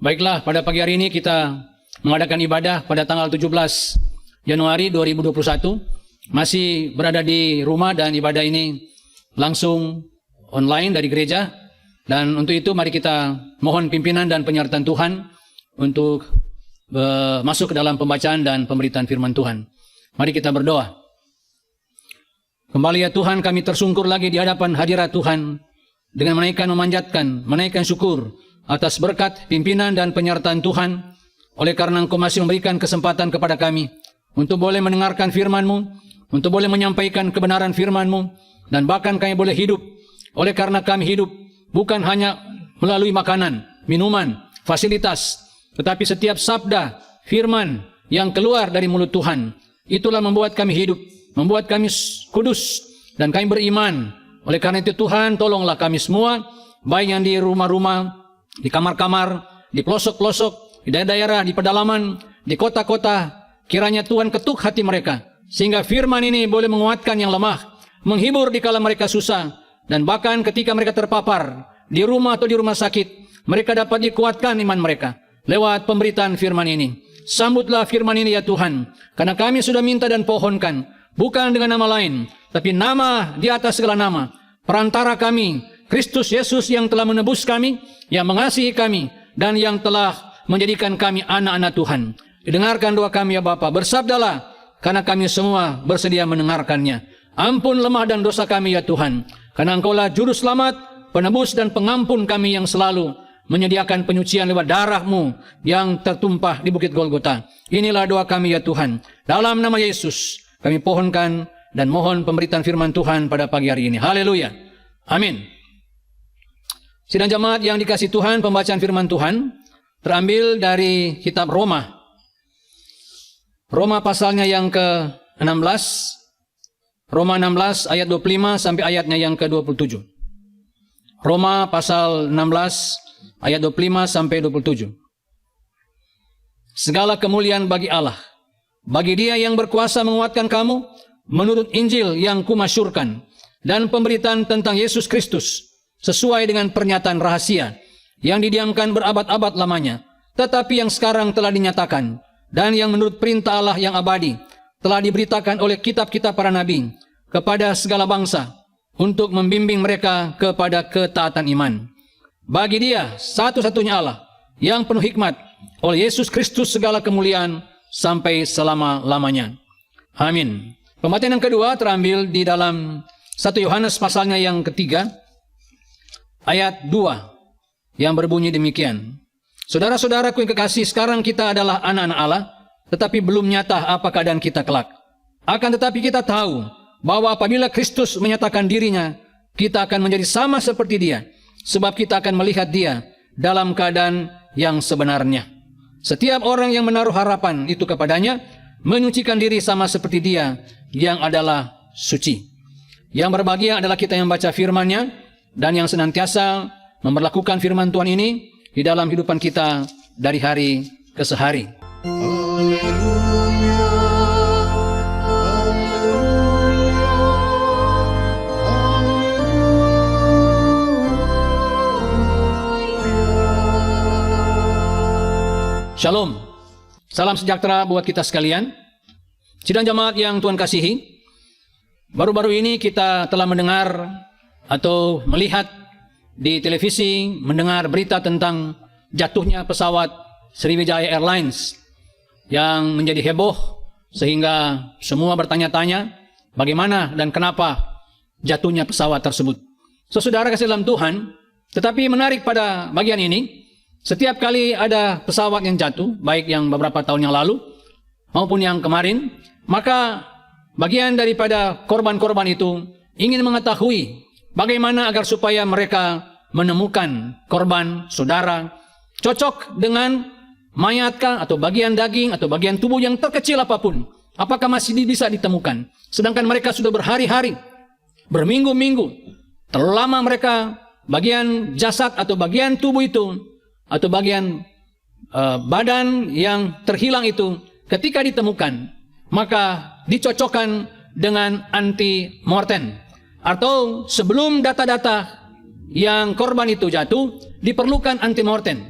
Baiklah, pada pagi hari ini kita mengadakan ibadah pada tanggal 17 Januari 2021. Masih berada di rumah dan ibadah ini langsung online dari gereja. Dan untuk itu mari kita mohon pimpinan dan penyertaan Tuhan untuk masuk ke dalam pembacaan dan pemberitaan firman Tuhan. Mari kita berdoa. Kembali ya Tuhan, kami tersungkur lagi di hadapan hadirat Tuhan dengan menaikkan syukur atas berkat pimpinan dan penyertaan Tuhan, oleh karena Engkau masih memberikan kesempatan kepada kami untuk boleh mendengarkan firman-Mu, untuk boleh menyampaikan kebenaran firman-Mu, dan bahkan kami boleh hidup. Oleh karena kami hidup bukan hanya melalui makanan, minuman, fasilitas, tetapi setiap sabda, firman yang keluar dari mulut Tuhan, itulah membuat kami hidup, membuat kami kudus, dan kami beriman. Oleh karena itu Tuhan, tolonglah kami semua, baik yang di rumah-rumah, di kamar-kamar, di pelosok-pelosok, di daerah-daerah, di pedalaman, di kota-kota, kiranya Tuhan ketuk hati mereka, sehingga firman ini boleh menguatkan yang lemah, menghibur di kala mereka susah, dan bahkan ketika mereka terpapar, di rumah atau di rumah sakit, mereka dapat dikuatkan iman mereka, lewat pemberitaan firman ini. Sambutlah firman ini ya Tuhan, karena kami sudah minta dan pohonkan, bukan dengan nama lain, tapi nama di atas segala nama, perantara kami, Kristus Yesus yang telah menebus kami, yang mengasihi kami, dan yang telah menjadikan kami anak-anak Tuhan. Didengarkan doa kami ya Bapa, bersabdalah, karena kami semua bersedia mendengarkannya. Ampun lemah dan dosa kami ya Tuhan, karena Engkaulah juru selamat, penebus dan pengampun kami yang selalu menyediakan penyucian lewat darah-Mu yang tertumpah di Bukit Golgota. Inilah doa kami ya Tuhan. Dalam nama Yesus kami pohonkan dan mohon pemberitaan firman Tuhan pada pagi hari ini. Haleluya. Amin. Sidang jemaat yang dikasihi Tuhan, pembacaan firman Tuhan terambil dari kitab Roma. Roma pasalnya yang ke-16. Roma 16 ayat 25 sampai ayatnya yang ke-27. Roma pasal 16 ayat 25 sampai 27. Segala kemuliaan bagi Allah, bagi Dia yang berkuasa menguatkan kamu menurut Injil yang kumasyurkan, dan pemberitaan tentang Yesus Kristus sesuai dengan pernyataan rahasia yang didiamkan berabad-abad lamanya, tetapi yang sekarang telah dinyatakan, dan yang menurut perintah Allah yang abadi telah diberitakan oleh kitab-kitab para nabi kepada segala bangsa untuk membimbing mereka kepada ketaatan iman. Bagi Dia satu-satunya Allah yang penuh hikmat, oleh Yesus Kristus segala kemuliaan sampai selama-lamanya. Amin. Pembacaan yang kedua terambil di dalam 1 Yohanes pasalnya yang ketiga, ayat 2, yang berbunyi demikian. Saudara-saudaraku yang kekasih, sekarang kita adalah anak-anak Allah, tetapi belum nyata apa keadaan kita kelak. Akan tetapi kita tahu bahwa apabila Kristus menyatakan dirinya, kita akan menjadi sama seperti Dia, sebab kita akan melihat Dia dalam keadaan yang sebenarnya. Setiap orang yang menaruh harapan itu kepadanya, menyucikan diri sama seperti Dia yang adalah suci. Yang berbahagia adalah kita yang baca firman-Nya dan yang senantiasa memperlakukan firman Tuhan ini di dalam kehidupan kita dari hari ke hari. Shalom. Salam sejahtera buat kita sekalian. Sidang jemaat yang Tuhan kasihi, baru-baru ini kita telah mendengar atau melihat di televisi, mendengar berita tentang jatuhnya pesawat Sriwijaya Airlines yang menjadi heboh sehingga semua bertanya-tanya bagaimana dan kenapa jatuhnya pesawat tersebut. Saudara kasih dalam Tuhan, tetapi menarik pada bagian ini, setiap kali ada pesawat yang jatuh, baik yang beberapa tahun yang lalu maupun yang kemarin, maka bagian daripada korban-korban itu ingin mengetahui bagaimana agar supaya mereka menemukan korban saudara cocok dengan mayatkah atau bagian daging atau bagian tubuh yang terkecil apapun, apakah masih bisa ditemukan. Sedangkan mereka sudah berhari-hari, berminggu-minggu, terlalu lama mereka bagian jasad atau bagian tubuh itu atau bagian badan yang terhilang itu ketika ditemukan, maka dicocokkan dengan anti-mortem. Atau sebelum data-data yang korban itu jatuh, diperlukan anti-mortem.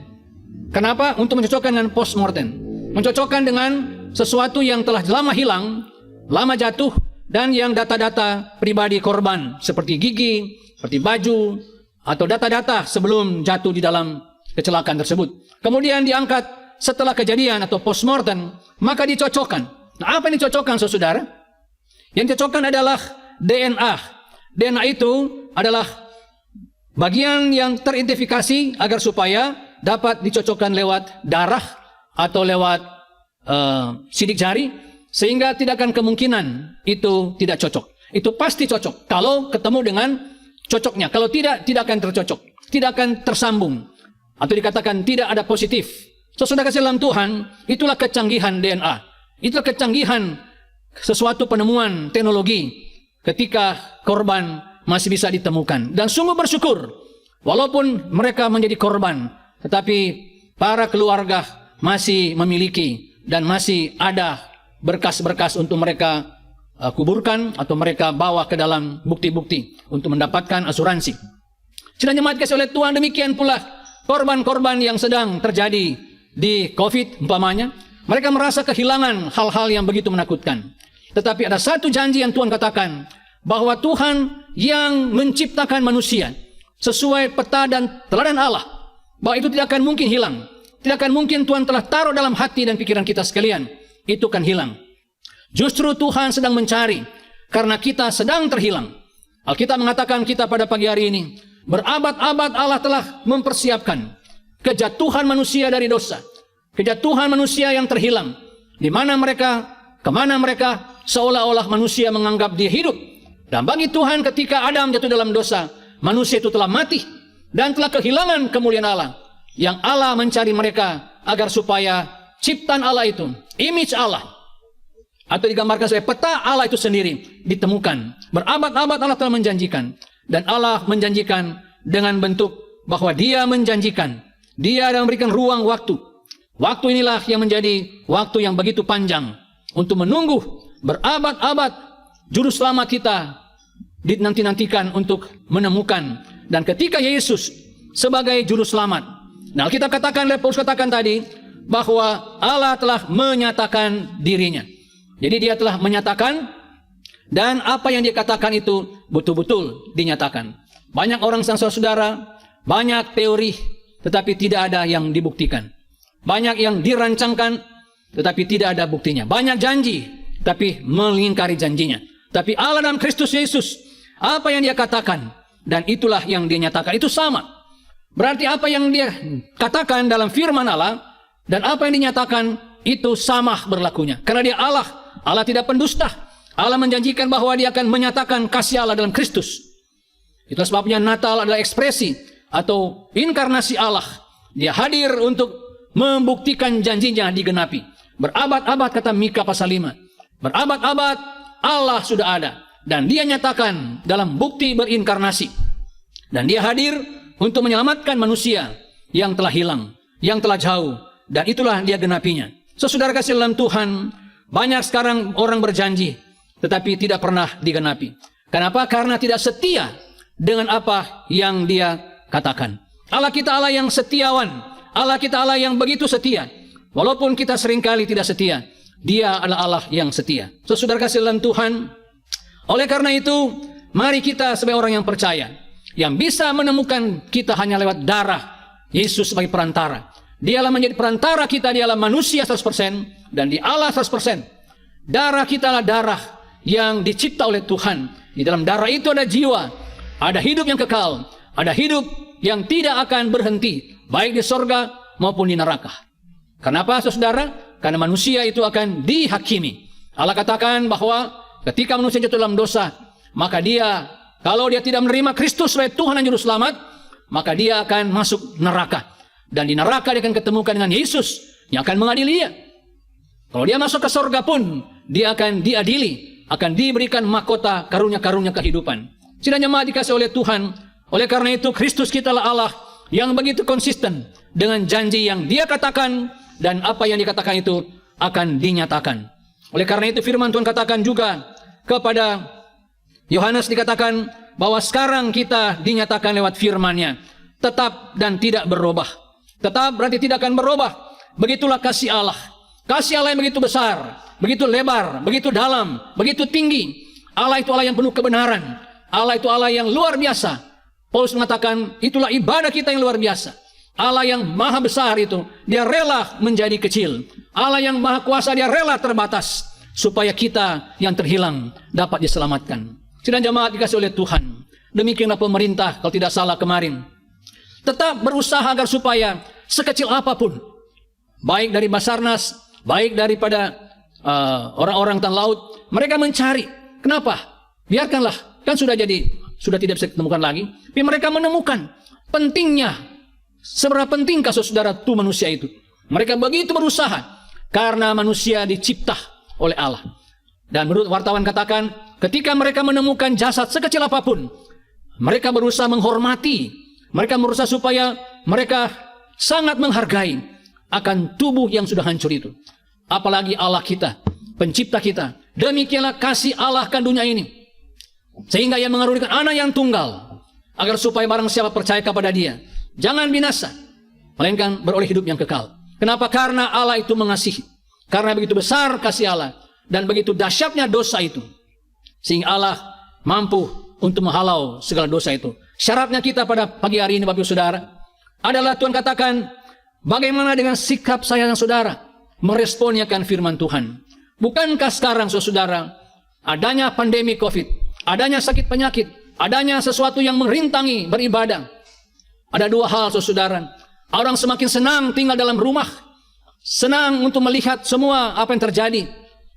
Kenapa? Untuk mencocokkan dengan postmortem. Mencocokkan dengan sesuatu yang telah lama hilang, lama jatuh, dan yang data-data pribadi korban, seperti gigi, seperti baju, atau data-data sebelum jatuh di dalam kecelakaan tersebut. Kemudian diangkat setelah kejadian atau postmortem, maka dicocokkan. Nah, apa yang dicocokkan, saudara? Yang dicocokkan adalah DNA. DNA itu adalah bagian yang teridentifikasi agar supaya dapat dicocokkan lewat darah atau lewat sidik jari, sehingga tidak akan kemungkinan itu tidak cocok. Itu pasti cocok kalau ketemu dengan cocoknya. Kalau tidak, tidak akan tercocok, tidak akan tersambung, atau dikatakan tidak ada positif. Saudara kasih dalam Tuhan, itulah kecanggihan DNA. Itulah kecanggihan sesuatu penemuan teknologi ketika korban masih bisa ditemukan. Dan sungguh bersyukur, walaupun mereka menjadi korban, tetapi para keluarga masih memiliki dan masih ada berkas-berkas untuk mereka kuburkan atau mereka bawa ke dalam bukti-bukti untuk mendapatkan asuransi. Sidang jemaat kasih oleh Tuhan, demikian pula korban-korban yang sedang terjadi di COVID umpamanya, mereka merasa kehilangan hal-hal yang begitu menakutkan. Tetapi ada satu janji yang Tuhan katakan, bahwa Tuhan yang menciptakan manusia sesuai peta dan teladan Allah, bahwa itu tidak akan mungkin hilang. Tidak akan mungkin Tuhan telah taruh dalam hati dan pikiran kita sekalian, itu akan hilang. Justru Tuhan sedang mencari, karena kita sedang terhilang. Alkitab mengatakan kita pada pagi hari ini, berabad-abad Allah telah mempersiapkan kejatuhan manusia dari dosa, kejatuhan manusia yang terhilang, di mana mereka, kemana mereka, seolah-olah manusia menganggap dia hidup. Dan bagi Tuhan ketika Adam jatuh dalam dosa, manusia itu telah mati dan telah kehilangan kemuliaan Allah. Yang Allah mencari mereka agar supaya ciptaan Allah itu, image Allah, atau digambarkan sebagai peta Allah itu sendiri ditemukan. Berabad-abad Allah telah menjanjikan, dan Allah menjanjikan dengan bentuk bahwa Dia menjanjikan, Dia akan memberikan ruang waktu. Waktu inilah yang menjadi waktu yang begitu panjang untuk menunggu berabad-abad juru selamat kita dinanti-nantikan untuk menemukan. Dan ketika Yesus sebagai juru selamat, nah kita katakan, Paulus katakan tadi, bahwa Allah telah menyatakan dirinya. Jadi dia telah menyatakan, dan apa yang dia katakan itu betul-betul dinyatakan. Banyak orang saudara, banyak teori, tetapi tidak ada yang dibuktikan. Banyak yang dirancangkan, tetapi tidak ada buktinya. Banyak janji, tapi mengingkari janjinya. Tapi Allah dalam Kristus Yesus, apa yang dia katakan, dan itulah yang dia nyatakan, itu sama. Berarti apa yang dia katakan dalam firman Allah, dan apa yang dinyatakan, itu sama berlakunya. Karena dia Allah, Allah tidak pendusta. Allah menjanjikan bahwa dia akan menyatakan kasih Allah dalam Kristus. Itulah sebabnya Natal adalah ekspresi atau inkarnasi Allah. Dia hadir untuk membuktikan janjinya digenapi. Berabad-abad, kata Mika pasal 5. Berabad-abad Allah sudah ada. Dan dia nyatakan dalam bukti berinkarnasi. Dan dia hadir untuk menyelamatkan manusia yang telah hilang, yang telah jauh. Dan itulah dia genapinya. Saudara kasih dalam Tuhan, banyak sekarang orang berjanji, tetapi tidak pernah digenapi. Kenapa? Karena tidak setia dengan apa yang dia katakan. Allah kita Allah yang setiawan. Allah kita Allah yang begitu setia. Walaupun kita seringkali tidak setia, Dia adalah Allah yang setia. Saudara kasih dalam Tuhan, oleh karena itu, mari kita sebagai orang yang percaya, yang bisa menemukan kita hanya lewat darah Yesus sebagai perantara. Dialah menjadi perantara kita, dialah manusia 100%, dan di Allah 100%. Darah kita adalah darah yang dicipta oleh Tuhan. Di dalam darah itu ada jiwa, ada hidup yang kekal, ada hidup yang tidak akan berhenti, baik di sorga maupun di neraka. Kenapa, saudara? Karena manusia itu akan dihakimi. Allah katakan bahwa ketika manusia jatuh dalam dosa, maka dia, kalau dia tidak menerima Kristus sebagai Tuhan dan Juru Selamat, maka dia akan masuk neraka. Dan di neraka dia akan ketemukan dengan Yesus yang akan mengadili dia. Kalau dia masuk ke sorga pun, dia akan diadili, akan diberikan mahkota karunia-karunia kehidupan. Sidang jemaat dikasih oleh Tuhan. Oleh karena itu, Kristus kita adalah Allah yang begitu konsisten dengan janji yang dia katakan, dan apa yang dikatakan itu akan dinyatakan. Oleh karena itu firman Tuhan katakan juga kepada Yohanes, dikatakan bahwa sekarang kita dinyatakan lewat firman-Nya, tetap dan tidak berubah. tetap berarti tidak akan berubah. Begitulah kasih Allah. Kasih Allah yang begitu besar, begitu lebar, begitu dalam, begitu tinggi. Allah itu Allah yang penuh kebenaran. Allah itu Allah yang luar biasa. Paulus mengatakan, itulah ibadah kita yang luar biasa. Allah yang maha besar itu, dia rela menjadi kecil. Allah yang maha kuasa, dia rela terbatas, supaya kita yang terhilang dapat diselamatkan. Sidang jemaat dikasih oleh Tuhan. Demikianlah pemerintah, kalau tidak salah kemarin, tetap berusaha agar supaya sekecil apapun, baik dari Basarnas, baik daripada orang-orang tan laut, mereka mencari. Kenapa? Biarkanlah, kan sudah tidak bisa ditemukan lagi. Tapi mereka menemukan pentingnya, seberapa pentingkah saudara itu manusia itu. Mereka begitu berusaha, karena manusia dicipta oleh Allah. Dan menurut wartawan katakan, ketika mereka menemukan jasad sekecil apapun, mereka berusaha menghormati, mereka berusaha supaya mereka sangat menghargai akan tubuh yang sudah hancur itu. Apalagi Allah kita, pencipta kita. Demikianlah kasih Allah akan dunia ini, sehingga ia mengaruniakan anak yang tunggal, agar supaya barang siapa percaya kepada dia, jangan binasa, melainkan beroleh hidup yang kekal. Kenapa? Karena Allah itu mengasihi. Karena begitu besar kasih Allah, dan begitu dahsyatnya dosa itu, sehingga Allah mampu untuk menghalau segala dosa itu. Syaratnya kita pada pagi hari ini, Bapak Ibu Saudara, adalah Tuhan katakan, bagaimana dengan sikap saya dan saudara meresponnya kan firman Tuhan. Bukankah sekarang saudara, adanya pandemi COVID, adanya sakit penyakit, adanya sesuatu yang merintangi beribadah, ada dua hal saudara. Orang semakin senang tinggal dalam rumah, senang untuk melihat semua apa yang terjadi,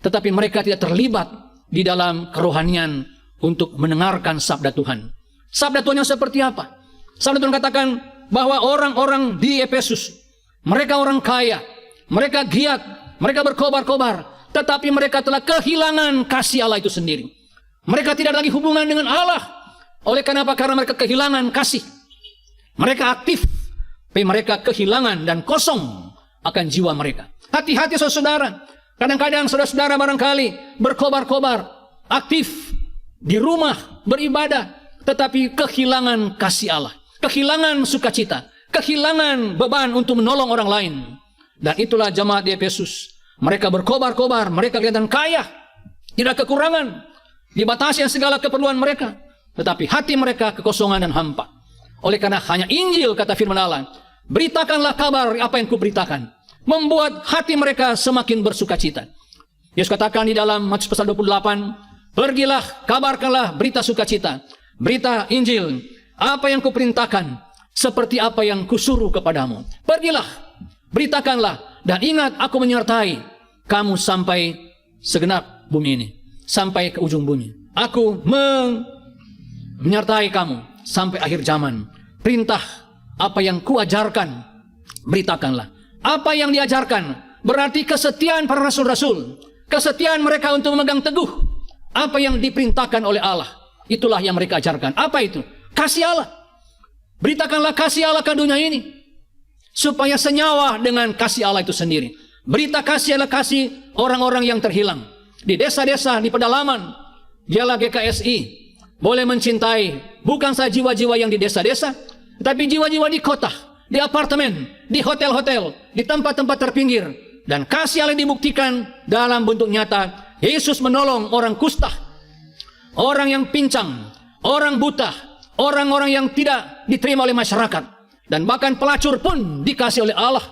tetapi mereka tidak terlibat di dalam kerohanian untuk mendengarkan sabda Tuhan. Sabda Tuhan yang seperti apa? Sabda Tuhan katakan bahwa orang-orang di Efesus, mereka orang kaya, mereka giat, mereka berkobar-kobar, tetapi mereka telah kehilangan kasih Allah itu sendiri. Mereka tidak lagi hubungan dengan Allah. Oleh karena apa? Karena mereka kehilangan kasih. Mereka aktif, tapi mereka kehilangan dan kosong akan jiwa mereka. Hati-hati saudara. Kadang-kadang saudara-saudara barangkali berkobar-kobar, aktif di rumah beribadah, tetapi kehilangan kasih Allah, kehilangan sukacita, kehilangan beban untuk menolong orang lain. Dan itulah jemaat di Efesus. Mereka berkobar-kobar, mereka kelihatan kaya, tidak kekurangan, dibatasi segala keperluan mereka, tetapi hati mereka kekosongan dan hampa. Oleh karena hanya Injil, kata firman Allah, beritakanlah kabar apa yang kuberitakan, membuat hati mereka semakin bersukacita. Yesus katakan di dalam Matius pasal 28, pergilah, kabarkanlah berita sukacita, berita Injil, apa yang kuperintahkan, seperti apa yang kusuruh kepadamu. Pergilah, beritakanlah, dan ingat aku menyertai kamu sampai segenap bumi ini, sampai ke ujung bumi. Aku menyertai kamu sampai akhir zaman. Perintah apa yang kuajarkan, beritakanlah. Apa yang diajarkan berarti kesetiaan para rasul-rasul, kesetiaan mereka untuk memegang teguh apa yang diperintahkan oleh Allah. Itulah yang mereka ajarkan. Apa itu? Kasih Allah. Beritakanlah kasih Allah ke dunia ini, supaya senyawa dengan kasih Allah itu sendiri. Berita kasih adalah kasih orang-orang yang terhilang. Di desa-desa, di pedalaman, dialah GKSI boleh mencintai bukan saja jiwa-jiwa yang di desa-desa, tetapi jiwa-jiwa di kota, di apartemen, di hotel-hotel, di tempat-tempat terpinggir. Dan kasih Allah dibuktikan dalam bentuk nyata. Yesus menolong orang kusta, orang yang pincang, orang buta, orang-orang yang tidak diterima oleh masyarakat. Dan bahkan pelacur pun dikasih oleh Allah.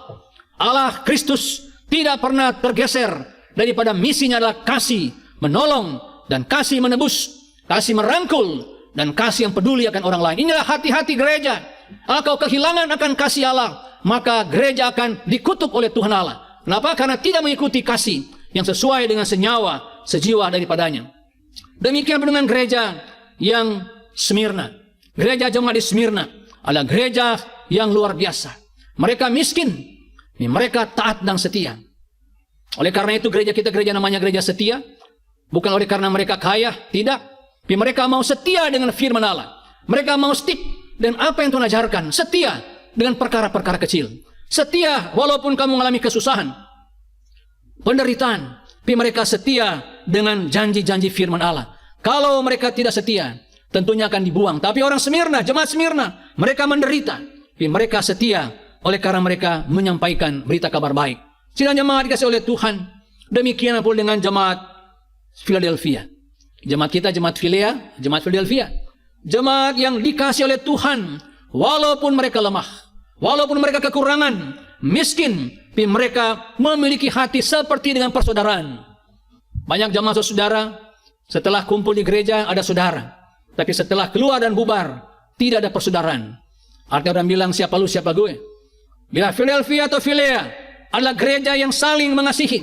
Allah Kristus tidak pernah tergeser daripada misinya adalah kasih, menolong, dan kasih menebus, kasih merangkul, dan kasih yang peduli akan orang lain. Inilah hati-hati gereja. Kalau kehilangan akan kasih Allah, maka gereja akan dikutuk oleh Tuhan Allah. Kenapa? Karena tidak mengikuti kasih yang sesuai dengan senyawa, sejiwa daripadanya. Demikian dengan gereja yang Smyrna. Gereja jemaat di Smyrna adalah gereja yang luar biasa. Mereka miskin, mereka taat dan setia. Oleh karena itu gereja kita gereja namanya gereja setia. Bukan oleh karena mereka kaya, tidak. Tapi mereka mau setia dengan firman Allah. Mereka mau stick dengan apa yang Tuhan ajarkan. Setia dengan perkara-perkara kecil. Setia walaupun kamu mengalami kesusahan, penderitaan, tapi mereka setia dengan janji-janji firman Allah. Kalau mereka tidak setia, tentunya akan dibuang. Tapi orang Smyrna, jemaat Smyrna, mereka menderita, tapi mereka setia oleh karena mereka menyampaikan berita kabar baik. Sidang jemaat dikasih oleh Tuhan, demikian pula dengan jemaat Philadelphia. Jemaat kita, jemaat Philea, jemaat Philadelphia. Jemaat yang dikasih oleh Tuhan, walaupun mereka lemah, walaupun mereka kekurangan, miskin, tapi mereka memiliki hati seperti dengan persaudaraan. Banyak jemaat saudara, setelah kumpul di gereja ada saudara, tapi setelah keluar dan bubar, tidak ada persaudaraan. Artinya orang bilang, siapa lu, siapa gue. Bila Philadelphia atau Philea adalah gereja yang saling mengasihi,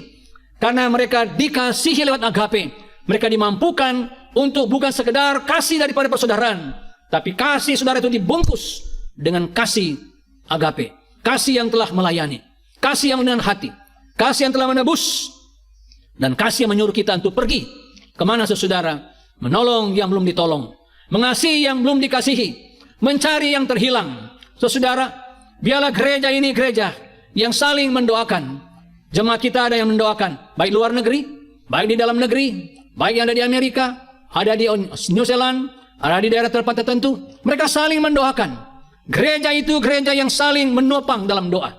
karena mereka dikasihi lewat agape. Mereka dimampukan untuk bukan sekedar kasih daripada persaudaraan, tapi kasih saudara itu dibungkus dengan kasih agape. Kasih yang telah melayani, kasih yang dengan hati, kasih yang telah menebus, dan kasih yang menyuruh kita untuk pergi kemana saudara, menolong yang belum ditolong, mengasihi yang belum dikasihi, mencari yang terhilang. Saudara, biarlah gereja ini gereja yang saling mendoakan. Jemaat kita ada yang mendoakan, baik luar negeri, baik di dalam negeri, baik yang ada di Amerika, ada di New Zealand, ada di daerah tempat tertentu. Mereka saling mendoakan. Gereja itu gereja yang saling menopang dalam doa.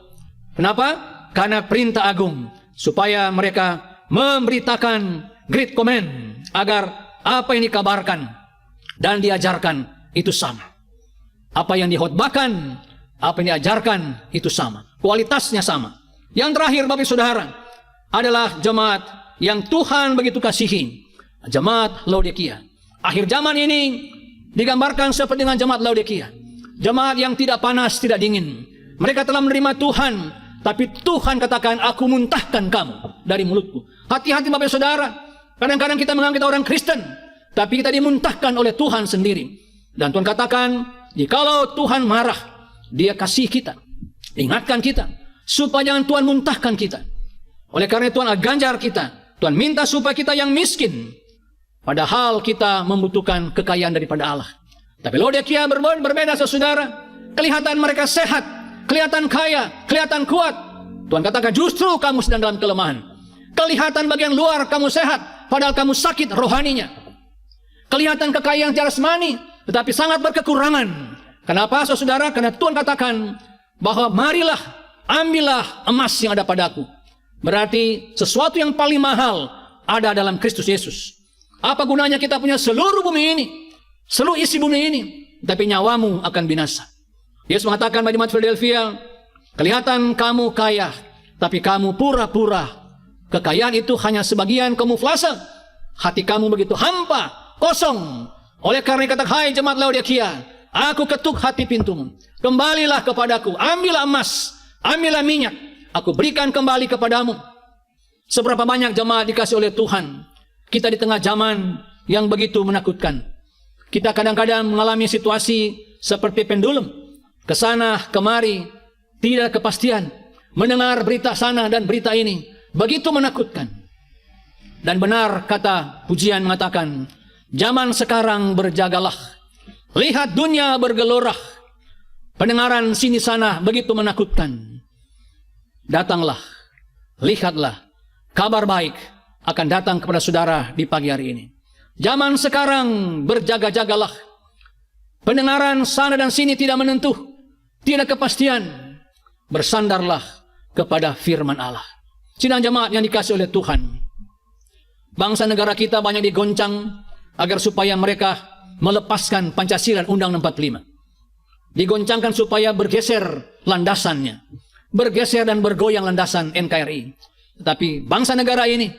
Kenapa? Karena perintah agung, supaya mereka memberitakan great command, agar apa yang dikabarkan dan diajarkan itu sama. Apa yang dihotbahkan, apa yang diajarkan itu sama. Kualitasnya sama. Yang terakhir, Bapak Saudara, adalah jemaat yang Tuhan begitu kasihi. Jemaat Laodikia. Akhir zaman ini digambarkan seperti dengan jemaat Laodikia. Jemaat yang tidak panas, tidak dingin. Mereka telah menerima Tuhan, tapi Tuhan katakan, aku muntahkan kamu dari mulutku. Hati-hati Bapak Saudara. Kadang-kadang kita menganggap kita orang Kristen, tapi kita dimuntahkan oleh Tuhan sendiri. Dan Tuhan katakan, jikalau Tuhan marah, Dia kasih kita, ingatkan kita, supaya jangan Tuhan muntahkan kita. Oleh karena Tuhan ganjar kita, Tuhan minta supaya kita yang miskin, padahal kita membutuhkan kekayaan daripada Allah. Tapi Laodikia berbeda saudara. Kelihatan mereka sehat, kelihatan kaya, kelihatan kuat. Tuhan katakan, justru kamu sedang dalam kelemahan. Kelihatan bagian luar kamu sehat, padahal kamu sakit rohaninya. Kelihatan kekayaan jasmani, tetapi sangat berkekurangan. Kenapa saudara? Karena Tuhan katakan bahwa marilah, ambillah emas yang ada padaku. Berarti sesuatu yang paling mahal ada dalam Kristus Yesus. Apa gunanya kita punya seluruh bumi ini, seluruh isi bumi ini, tapi nyawamu akan binasa. Yesus mengatakan bagi jemaat Philadelphia, kelihatan kamu kaya, tapi kamu pura-pura. Kekayaan itu hanya sebagian kamuflase. Hati kamu begitu hampa, kosong. Oleh karena kata, hai jemaat Laodikia, aku ketuk hati pintumu. Kembalilah kepadaku, ambillah emas, ambillah minyak, aku berikan kembali kepadamu. Seberapa banyak jemaat dikasih oleh Tuhan. Kita di tengah zaman yang begitu menakutkan. Kita kadang-kadang mengalami situasi seperti pendulum. Kesana kemari, tidak ada kepastian. Mendengar berita sana dan berita ini, begitu menakutkan. Dan benar kata pujian mengatakan, zaman sekarang berjagalah. Lihat dunia bergelora. Pendengaran sini sana begitu menakutkan. Datanglah, lihatlah, kabar baik akan datang kepada saudara di pagi hari ini. Zaman sekarang berjaga-jagalah. Pendengaran sana dan sini tidak menentu, tidak kepastian. Bersandarlah kepada firman Allah. Sidang jemaat yang dikasih oleh Tuhan. Bangsa negara kita banyak digoncang agar supaya mereka melepaskan Pancasila dan Undang 45. Digoncangkan supaya bergeser landasannya. Bergeser dan bergoyang landasan NKRI. Tetapi bangsa negara ini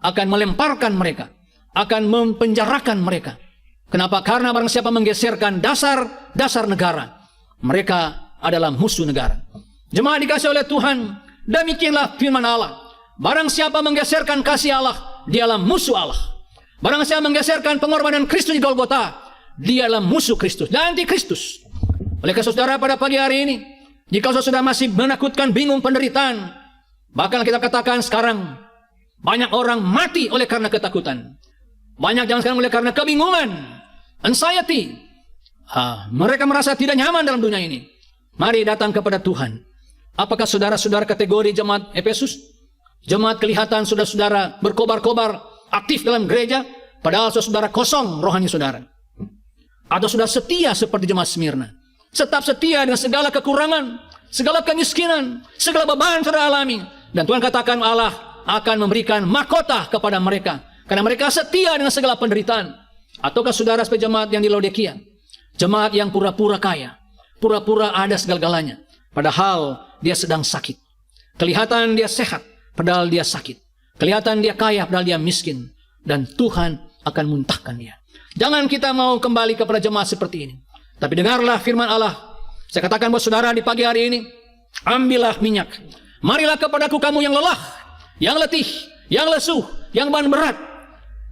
akan melemparkan mereka, akan mempenjarakan mereka. Kenapa? Karena barang siapa menggeserkan dasar negara, mereka adalah musuh negara. Jemaat dikasih oleh Tuhan, demikianlah firman Allah. Barang siapa menggeserkan kasih Allah, dialah musuh Allah. Barang siapa menggeserkan pengorbanan Kristus di Golgota, dialah musuh Kristus dan anti Kristus. Oleh karena saudara pada pagi hari ini, jika saudara masih menakutkan, bingung, penderitaan, bahkan kita katakan sekarang banyak orang mati oleh karena ketakutan. Banyak zaman sekarang oleh karena kebingungan, anxiety. Mereka merasa tidak nyaman dalam dunia ini. Mari datang kepada Tuhan. Apakah saudara-saudara kategori jemaat Efesus? Jemaat kelihatan saudara-saudara berkobar-kobar aktif dalam gereja, padahal saudara kosong rohani saudara. Atau sudah setia seperti jemaat Smyrna. tetap setia dengan segala kekurangan, segala kemiskinan, segala beban saudara alami. Dan Tuhan katakan Allah akan memberikan mahkota kepada mereka, karena mereka setia dengan segala penderitaan. Ataukah saudara sebagai jemaat yang di Laodikia, jemaat yang pura-pura kaya, pura-pura ada segala-galanya, padahal dia sedang sakit. Kelihatan dia sehat, padahal dia sakit. Kelihatan dia kaya, padahal dia miskin. Dan Tuhan akan muntahkan dia. Jangan kita mau kembali kepada jemaat seperti ini. Tapi dengarlah firman Allah. Saya katakan buat saudara di pagi hari ini, ambillah minyak. Marilah kepadaku kamu yang lelah, yang letih, yang lesuh, yang beban berat.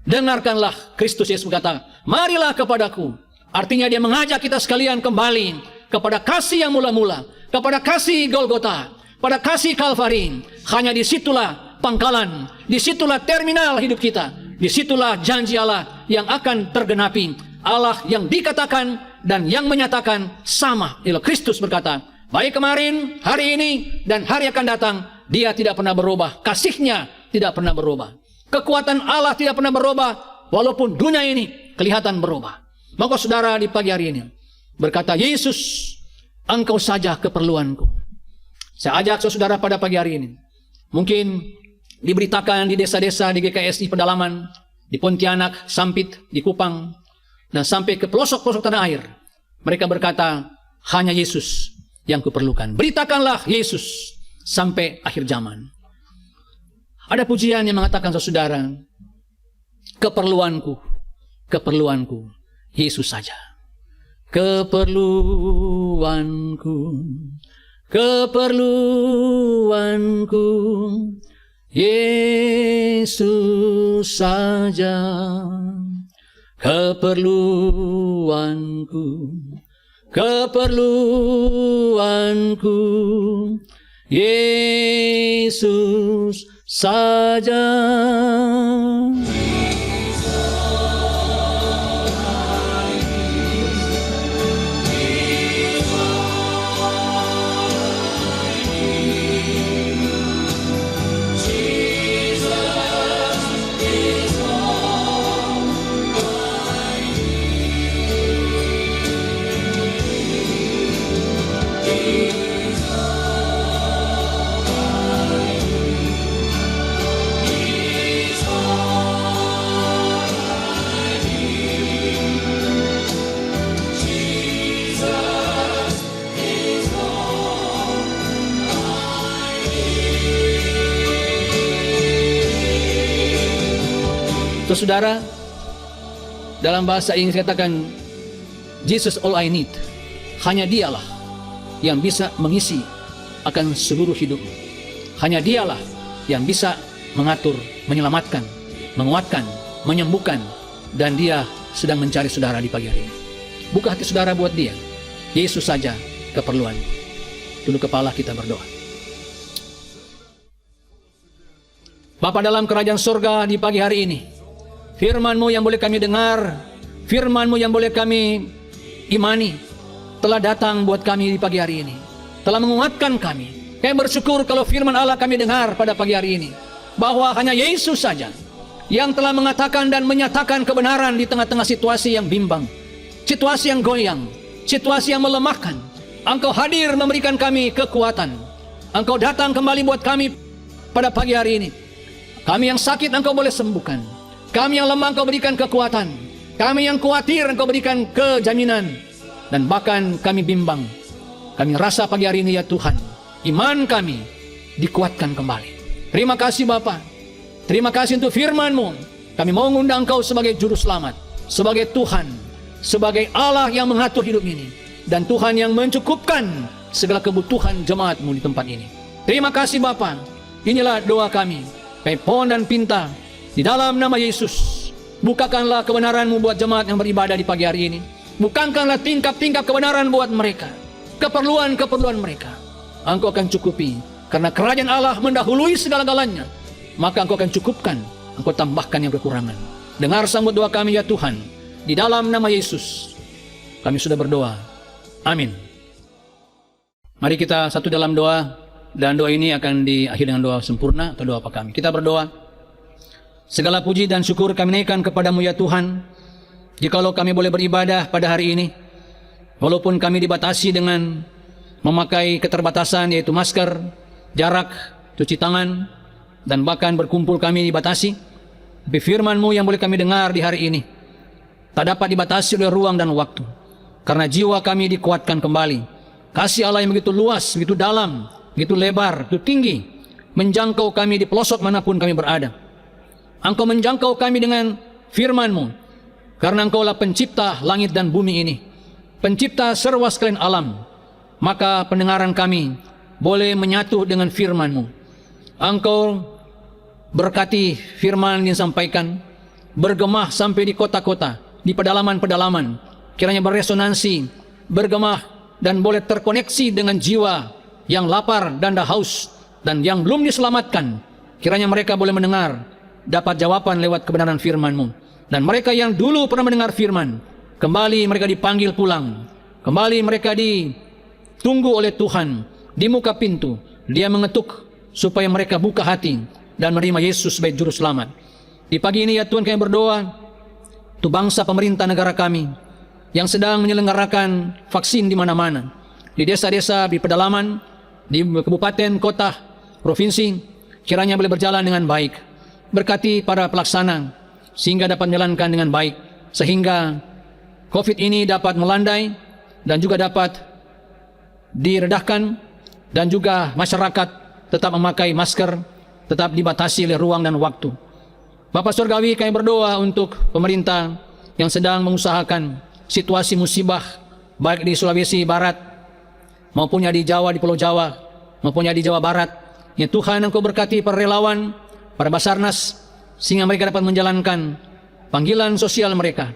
Dengarkanlah, Kristus Yesus berkata, marilah kepadaku. Artinya dia mengajak kita sekalian kembali kepada kasih yang mula-mula, kepada kasih Golgota, pada kasih Kalvari. Hanya disitulah pangkalan, disitulah terminal hidup kita, disitulah janji Allah yang akan tergenapi. Allah yang dikatakan dan yang menyatakan sama. Ialah Kristus berkata, baik kemarin, hari ini, dan hari akan datang, dia tidak pernah berubah. Kasihnya tidak pernah berubah. Kekuatan Allah tidak pernah berubah, walaupun dunia ini kelihatan berubah. Maka saudara di pagi hari ini berkata, Yesus, engkau saja keperluanku. Saya ajak saudara pada pagi hari ini, mungkin diberitakan di desa-desa, di GKSI pedalaman, di Pontianak, Sampit, di Kupang, dan sampai ke pelosok-pelosok tanah air. Mereka berkata, hanya Yesus yang kuperlukan. Beritakanlah Yesus sampai akhir zaman. Ada pujian yang mengatakan saudara, keperluanku, keperluanku, Yesus saja. Keperluanku, keperluanku, Yesus saja. Keperluanku, keperluanku, Yesus saja. Saudara, dalam bahasa Inggris katakan, Jesus all I need. Hanya dialah yang bisa mengisi akan seluruh hidupmu. Hanya dialah yang bisa mengatur, menyelamatkan, menguatkan, menyembuhkan. Dan dia sedang mencari saudara di pagi hari ini. Buka hati saudara buat dia. Yesus saja keperluan. Tunduk kepala, kita berdoa. Bapa dalam kerajaan surga, di pagi hari ini, firman-Mu yang boleh kami dengar, firman-Mu yang boleh kami imani, telah datang buat kami di pagi hari ini. Telah menguatkan kami. Kami bersyukur kalau firman Allah kami dengar pada pagi hari ini, bahwa hanya Yesus saja yang telah mengatakan dan menyatakan kebenaran di tengah-tengah situasi yang bimbang, situasi yang goyang, situasi yang melemahkan. Engkau hadir memberikan kami kekuatan. Engkau datang kembali buat kami pada pagi hari ini. Kami yang sakit Engkau boleh sembuhkan. Kami yang lemah Engkau berikan kekuatan. Kami yang khawatir Engkau berikan kejaminan. Dan bahkan kami bimbang, kami rasa pagi hari ini ya Tuhan, iman kami dikuatkan kembali. Terima kasih Bapa. Terima kasih untuk firman-Mu. Kami mau mengundang Engkau sebagai juru selamat, sebagai Tuhan, sebagai Allah yang mengatur hidup ini, dan Tuhan yang mencukupkan segala kebutuhan jemaat-Mu di tempat ini. Terima kasih Bapa. Inilah doa kami. Kami pohon dan pinta di dalam nama Yesus. Bukakanlah kebenaran-Mu buat jemaat yang beribadah di pagi hari ini. Bukakanlah tingkap-tingkap kebenaran buat mereka, keperluan-keperluan mereka. Engkau akan cukupi, karena kerajaan Allah mendahului segala-galanya. Maka Engkau akan cukupkan, Engkau tambahkan yang kekurangan. Dengar sambut doa kami ya Tuhan, di dalam nama Yesus kami sudah berdoa. Amin. Mari kita satu dalam doa, dan doa ini akan diakhiri dengan doa sempurna atau doa apa kami. Kita berdoa. Segala puji dan syukur kami naikkan kepadamu ya Tuhan, jikalau kami boleh beribadah pada hari ini, Walaupun kami dibatasi dengan memakai keterbatasan yaitu masker, jarak, cuci tangan, dan bahkan berkumpul kami dibatasi, tapi firman-Mu yang boleh kami dengar di hari ini tak dapat dibatasi oleh ruang dan waktu, karena jiwa kami dikuatkan kembali. Kasih Allah yang begitu luas, begitu dalam, begitu lebar, begitu tinggi, menjangkau kami di pelosok manapun kami berada. Engkau menjangkau kami dengan firman-Mu, karena Engkaulah pencipta langit dan bumi ini, pencipta serwa sekalian alam. Maka pendengaran kami boleh menyatu dengan firman-Mu. Engkau berkati firman yang disampaikan, bergemah sampai di kota-kota, di pedalaman-pedalaman, kiranya beresonansi, bergemah, dan boleh terkoneksi dengan jiwa yang lapar dan haus, dan yang belum diselamatkan, kiranya mereka boleh mendengar, dapat jawaban lewat kebenaran firman-Mu. Dan mereka yang dulu pernah mendengar firman, kembali mereka dipanggil pulang, kembali mereka ditunggu oleh Tuhan di muka pintu. Dia mengetuk supaya mereka buka hati dan menerima Yesus sebagai juru selamat. Di pagi ini ya Tuhan, kami berdoa untuk bangsa pemerintah negara kami yang sedang menyelenggarakan vaksin di mana-mana, di desa-desa, di pedalaman, di kabupaten, kota, provinsi, kiranya boleh berjalan dengan baik. Berkati para pelaksana sehingga dapat menjalankan dengan baik, sehingga COVID ini dapat melandai dan juga dapat diredahkan, dan juga masyarakat tetap memakai masker, tetap dibatasi oleh ruang dan waktu. Bapa Surgawi, kami berdoa untuk pemerintah yang sedang mengusahakan situasi musibah baik di Sulawesi Barat maupun di Jawa, di Pulau Jawa, maupun di Jawa Barat. Ya Tuhan, Engkau berkati para relawan, para Basarnas, sehingga mereka dapat menjalankan panggilan sosial mereka,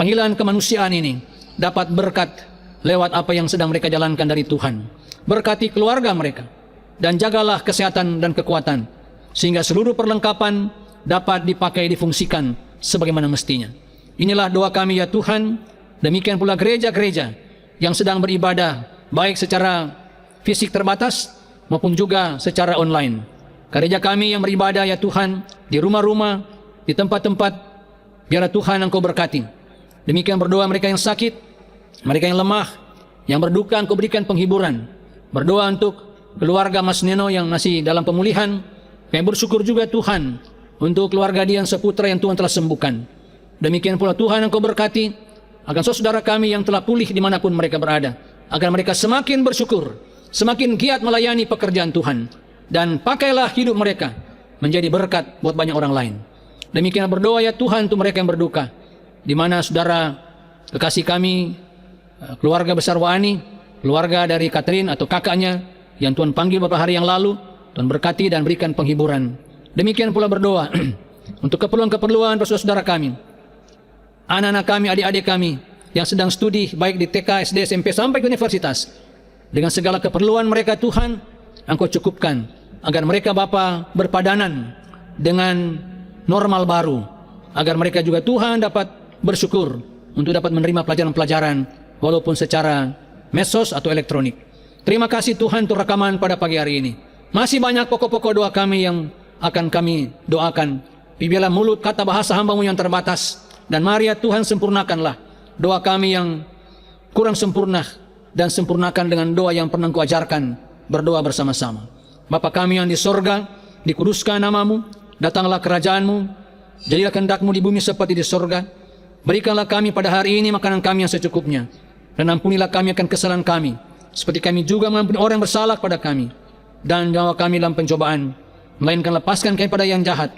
panggilan kemanusiaan ini dapat berkat lewat apa yang sedang mereka jalankan dari Tuhan. Berkati keluarga mereka, dan jagalah kesehatan dan kekuatan, sehingga seluruh perlengkapan dapat dipakai, difungsikan sebagaimana mestinya. Inilah doa kami ya Tuhan. Demikian pula gereja-gereja yang sedang beribadah, baik secara fisik terbatas maupun juga secara online. Gereja kami yang beribadah ya Tuhan, di rumah-rumah, di tempat-tempat, biarlah Tuhan Engkau berkati. Demikian berdoa mereka yang sakit, mereka yang lemah, yang berduka, Engkau berikan penghiburan. Berdoa untuk keluarga Mas Neno yang masih dalam pemulihan. Kami bersyukur juga Tuhan untuk keluarga dia yang seputra yang Tuhan telah sembuhkan. Demikian pula Tuhan Engkau berkati akan saudara kami yang telah pulih dimanapun mereka berada, agar mereka semakin bersyukur, semakin giat melayani pekerjaan Tuhan, dan pakailah hidup mereka menjadi berkat buat banyak orang lain. Demikian berdoa ya Tuhan untuk mereka yang berduka, di mana saudara kekasih kami, keluarga besar Wani, keluarga dari Catherine atau kakaknya yang Tuhan panggil beberapa hari yang lalu, Tuhan berkati dan berikan penghiburan. Demikian pula berdoa untuk keperluan-keperluan saudara kami, anak-anak kami, adik-adik kami yang sedang studi baik di TK, SD, SMP sampai ke universitas. Dengan segala keperluan mereka Tuhan, Engkau cukupkan agar mereka Bapa berpadanan dengan normal baru, agar mereka juga Tuhan dapat bersyukur untuk dapat menerima pelajaran-pelajaran walaupun secara medsos atau elektronik. Terima kasih Tuhan untuk rekaman pada pagi hari ini. Masih banyak pokok-pokok doa kami yang akan kami doakan. Biarlah mulut kata bahasa hamba-Mu yang terbatas, dan mari ya Tuhan sempurnakanlah doa kami yang kurang sempurna, dan sempurnakan dengan doa yang pernah Engkau ajarkan, berdoa bersama-sama. Bapa kami yang di sorga, dikuduskan nama-Mu, datanglah kerajaan-Mu, jadilah kehendak-Mu di bumi seperti di sorga. Berikanlah kami pada hari ini makanan kami yang secukupnya, dan ampunilah kami akan kesalahan kami, seperti kami juga mengampuni orang yang bersalah pada kami. Dan jangan kami dalam pencobaan, melainkan lepaskan kami pada yang jahat,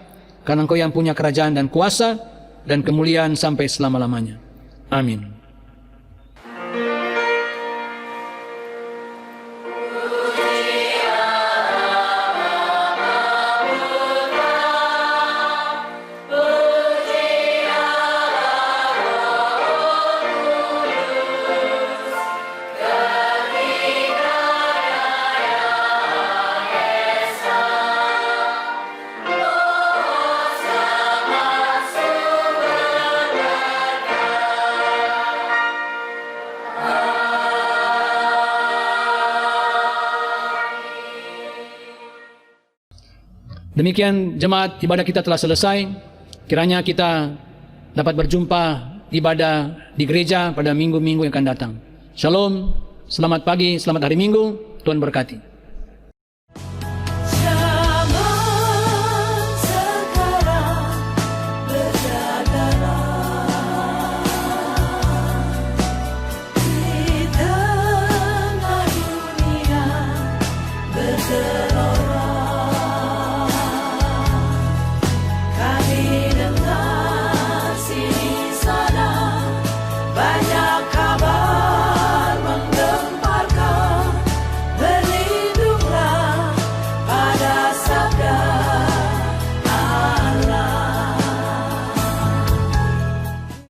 karena Engkau yang punya kerajaan dan kuasa dan kemuliaan sampai selama-lamanya. Amin. Demikian jemaat, ibadah kita telah selesai. Kiranya kita dapat berjumpa ibadah di gereja pada minggu-minggu yang akan datang. Shalom, selamat pagi, selamat hari Minggu, Tuhan berkati.